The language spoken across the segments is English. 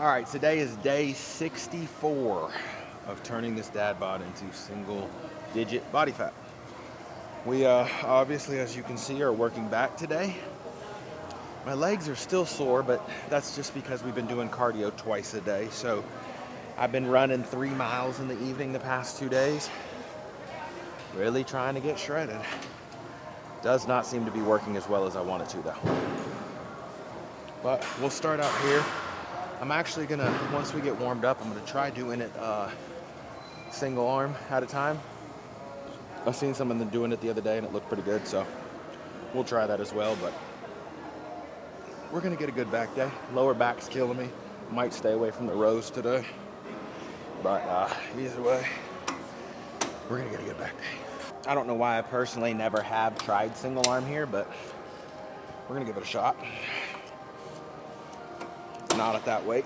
All right, today is day 64 of turning this dad bod into single digit body fat. We obviously, as you can see, are working back today. My legs are still sore, but that's just because we've been doing cardio twice a day. So I've been running 3 miles in the evening the past 2 days. Really trying to get shredded. Does not seem to be working as well as I want it to though. But we'll start out here. I'm actually gonna, once we get warmed up, I'm gonna try doing it single arm at a time. I've seen someone doing it the other day and it looked pretty good, so we'll try that as well. But we're gonna get a good back day. Lower back's killing me. Might stay away from the rows today. But either way, we're gonna get a good back day. I don't know why I personally never have tried single arm here, but we're gonna give it a shot. Not at that weight.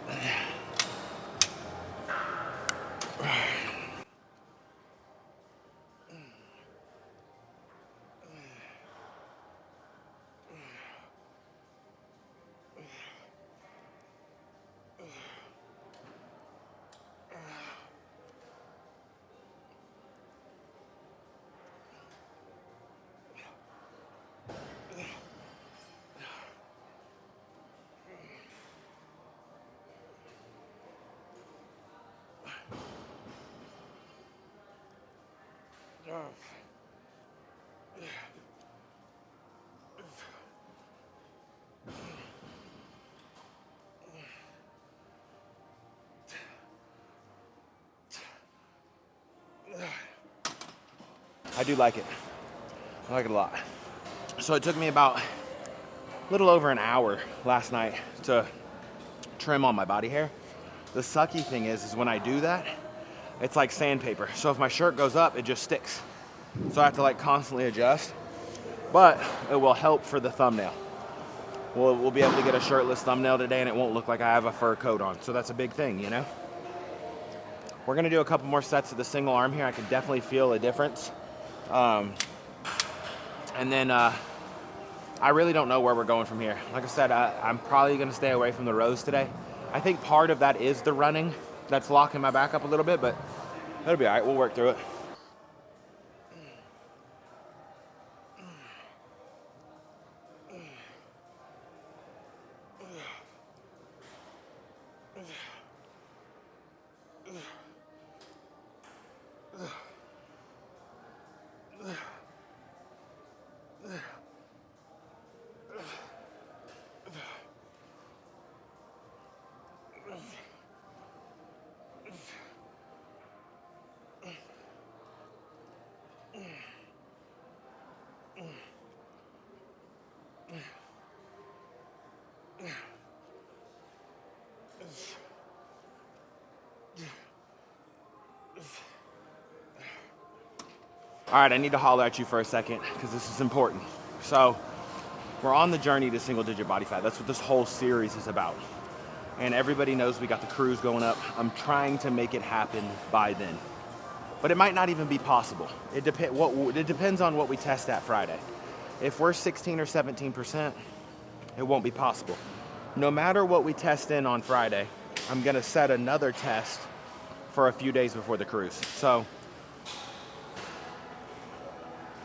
I do like it. I like it a lot. So it took me about a little over an hour last night to trim all my body hair. The sucky thing is when I do that, it's like sandpaper. So if my shirt goes up, it just sticks. So I have to like constantly adjust, but it will help for the thumbnail. We'll be able to get a shirtless thumbnail today and it won't look like I have a fur coat on. So that's a big thing, you know? We're gonna do a couple more sets of the single arm here. I can definitely feel a difference. And then I really don't know where we're going from here. Like I said, I'm probably gonna stay away from the rows today. I think part of that is the running that's locking my back up a little bit, but it'll be all right, we'll work through it. All right, I need to holler at you for a second because this is important. So we're on the journey to single digit body fat. That's what this whole series is about. And everybody knows we got the cruise going up. I'm trying to make it happen by then. But it might not even be possible. It depends on what we test at Friday. If we're 16 or 17%, it won't be possible. No matter what we test in on Friday, I'm gonna set another test for a few days before the cruise. So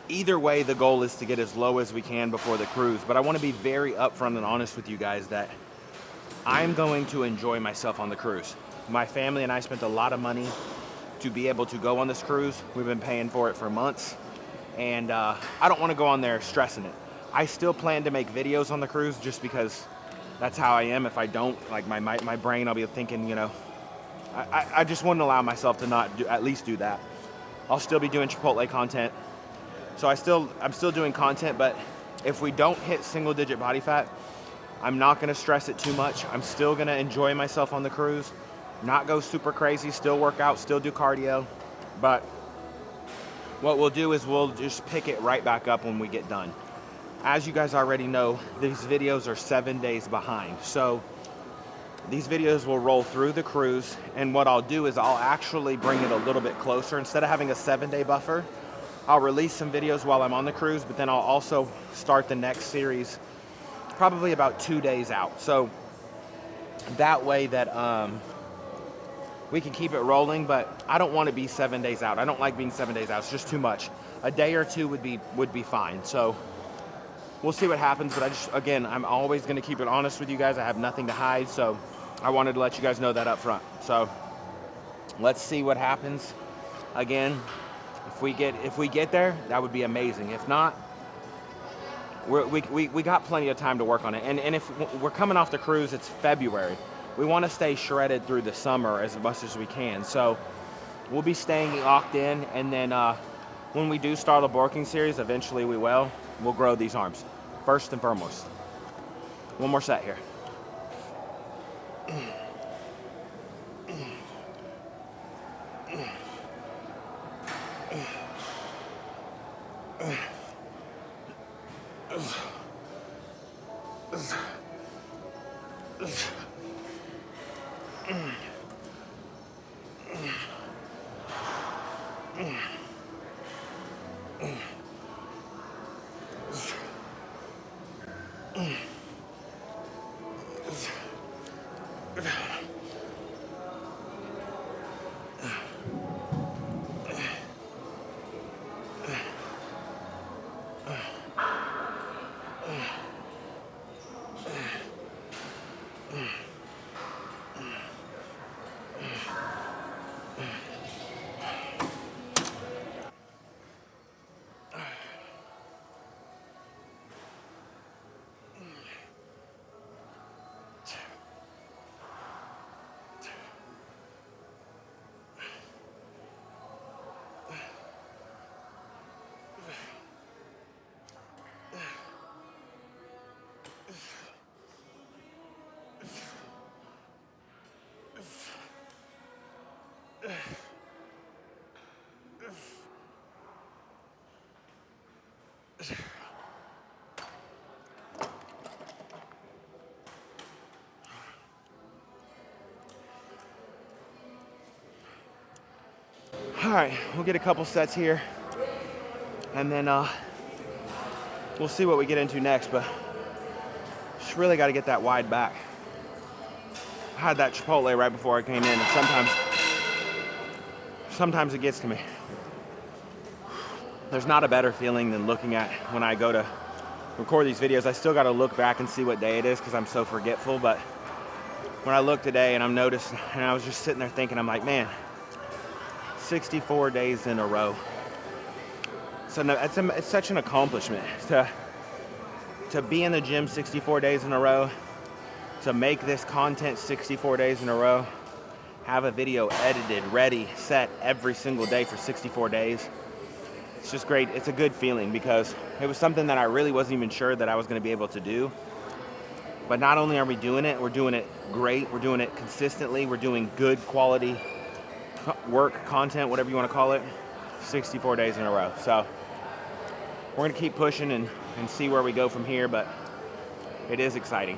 either way, the goal is to get as low as we can before the cruise. But I wanna be very upfront and honest with you guys that I'm going to enjoy myself on the cruise. My family and I spent a lot of money to be able to go on this cruise. We've been paying for it for months. And I don't wanna go on there stressing it. I still plan to make videos on the cruise just because that's how I am. If I don't, like my brain, I'll be thinking, you know, I just wouldn't allow myself to not at least do that. I'll still be doing Chipotle content. So I'm still doing content, but if we don't hit single digit body fat, I'm not gonna stress it too much. I'm still gonna enjoy myself on the cruise, not go super crazy, still work out, still do cardio. But what we'll do is we'll just pick it right back up when we get done. As you guys already know, these videos are 7 days behind. So these videos will roll through the cruise, and what I'll do is I'll actually bring it a little bit closer. Instead of having a 7-day buffer, I'll release some videos while I'm on the cruise, but then I'll also start the next series probably about 2 days out. So That way that we can keep it rolling, but I don't want to be 7 days out. I don't like being 7 days out. It's just too much. A day or two would be fine. So we'll see what happens, but again, I'm always going to keep it honest with you guys. I have nothing to hide, so I wanted to let you guys know that up front. So let's see what happens. Again, if we get there, that would be amazing. If not, we got plenty of time to work on it. And if we're coming off the cruise, it's February. We want to stay shredded through the summer as much as we can. So we'll be staying locked in, and then when we do start a bulking series, eventually we'll grow these arms, first and foremost. One more set here. All right, we'll get a couple sets here, and then we'll see what we get into next, but just really got to get that wide back. I had that Chipotle right before I came in, and sometimes it gets to me. There's not a better feeling than looking at when I go to record these videos. I still got to look back and see what day it is because I'm so forgetful, but when I look today and I'm noticed, and I was just sitting there thinking, I'm like, man, 64 days in a row. So it's such an accomplishment to be in the gym 64 days in a row, to make this content 64 days in a row, have a video edited, ready, set every single day for 64 days. It's just great. It's a good feeling because it was something that I really wasn't even sure that I was going to be able to do. But not only are we doing it, we're doing it great, we're doing it consistently, we're doing good quality work, content, whatever you want to call it, 64 days in a row. So we're going to keep pushing and see where we go from here, but it is exciting.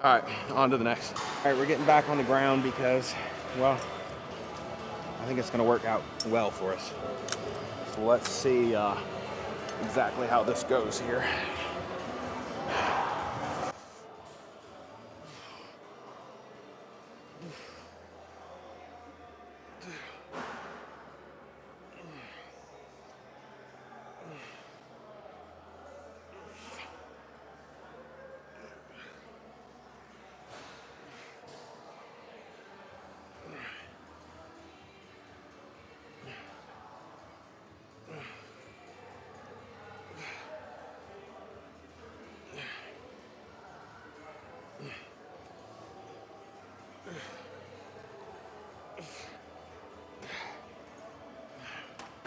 All right, on to the next. All right, we're getting back on the ground because, well, I think it's going to work out well for us. So let's see exactly how this goes here.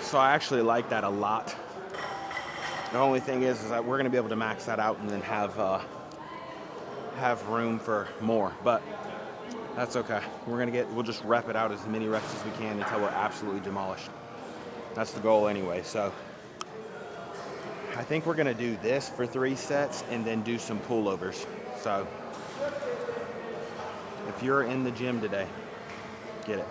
So I actually like that a lot. The only thing is that we're going to be able to max that out and then have room for more. But that's okay. We'll just rep it out as many reps as we can until we're absolutely demolished. That's the goal anyway. So I think we're going to do this for 3 sets and then do some pullovers. So if you're in the gym today, get it.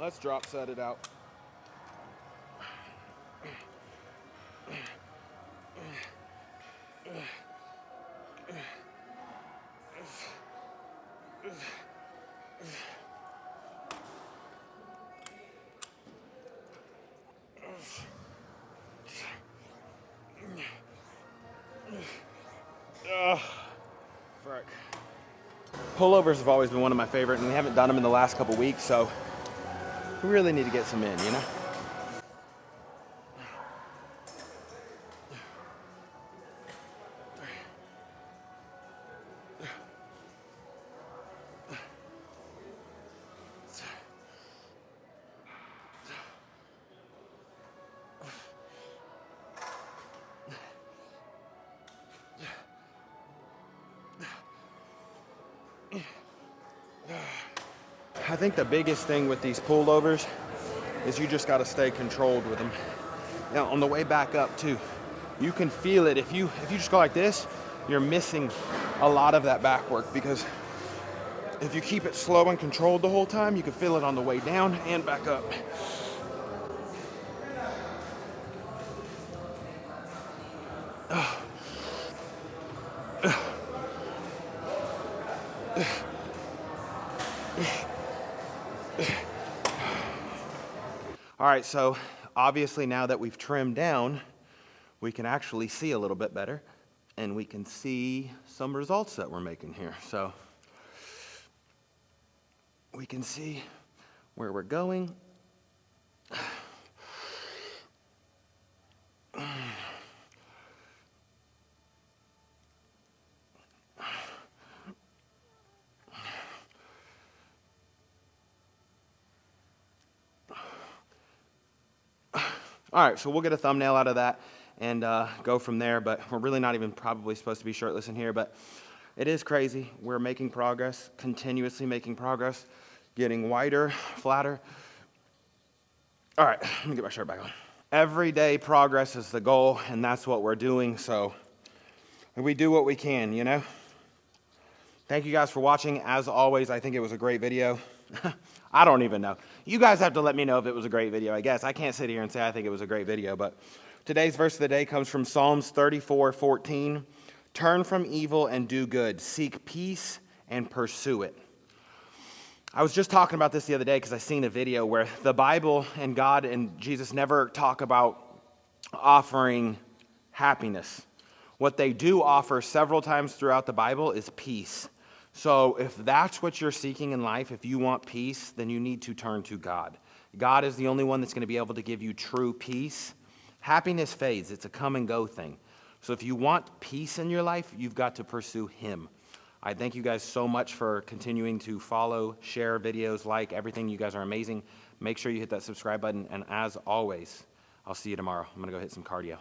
Let's drop set it out. Frick. Pullovers have always been one of my favorite, and we haven't done them in the last couple weeks, so we really need to get some in, you know? I think the biggest thing with these pullovers is you just got to stay controlled with them. Now, on the way back up too, you can feel it. If you just go like this, you're missing a lot of that back work, because if you keep it slow and controlled the whole time, you can feel it on the way down and back up. All right, so obviously now that we've trimmed down, we can actually see a little bit better, and we can see some results that we're making here. So we can see where we're going. All right, so we'll get a thumbnail out of that and go from there, but we're really not even probably supposed to be shirtless in here, but it is crazy. We're making progress, continuously making progress, getting wider, flatter. All right, let me get my shirt back on. Everyday progress is the goal, and that's what we're doing, so we do what we can, you know? Thank you guys for watching. As always, I think it was a great video. I don't even know. You guys have to let me know if it was a great video, I guess. I can't sit here and say I think it was a great video, but today's verse of the day comes from Psalms 34:14. Turn from evil and do good. Seek peace and pursue it. I was just talking about this the other day because I seen a video where the Bible and God and Jesus never talk about offering happiness. What they do offer several times throughout the Bible is peace. So if that's what you're seeking in life, if you want peace, then you need to turn to God. God is the only one that's going to be able to give you true peace. Happiness fades. It's a come and go thing. So if you want peace in your life, you've got to pursue Him. I thank you guys so much for continuing to follow, share videos, like everything. You guys are amazing. Make sure you hit that subscribe button. And as always, I'll see you tomorrow. I'm going to go hit some cardio.